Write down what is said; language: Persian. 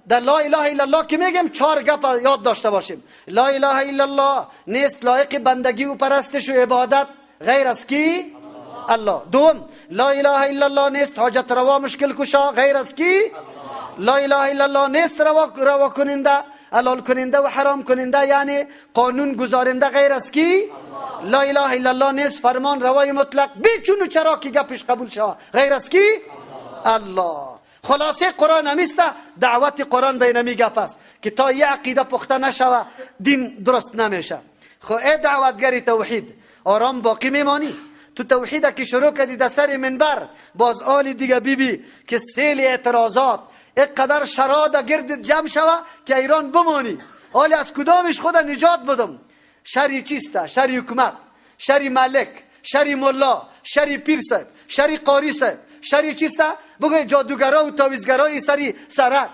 در لا اله الا الله که میگیم 4 گپ یاد داشته باشیم. لا اله الا الله نیست لایق بندگی و پرستش و عبادت غیر از کی؟ الله. دوم، لا اله الا الله نیست حاجت روا مشکل کشا غیر از کی؟ لا اله الا الله نیست روا کننده، حلال کننده و حرام کننده یعنی قانون گذارنده غیر از کی؟ لا اله الا الله نیست فرمان روای مطلق بیچون و چرا که گپش قبول شود غیر از کی؟ الله. خلاصه قرآن همیسته دعوت قرآن به نمی گپ است که تا یه عقیده پخته نشوه دین درست نمیشه. خب ای دعوتگری توحید آرام باقی میمانی؟ تو توحید که شروع کردی در سر منبر باز آل دیگه بیبی که سیل اعتراضات اینقدر شراده گرد جمع شوه که ایران بمانی. حالی از کدامش خود نجات بدم؟ شری چیسته؟ شری حکومت، شری ملک، شری ملا، شری پیر صاحب، شری قاری صاحب، شری چیسته؟ بگوی جادوگرا و تاویزگرای سری سرک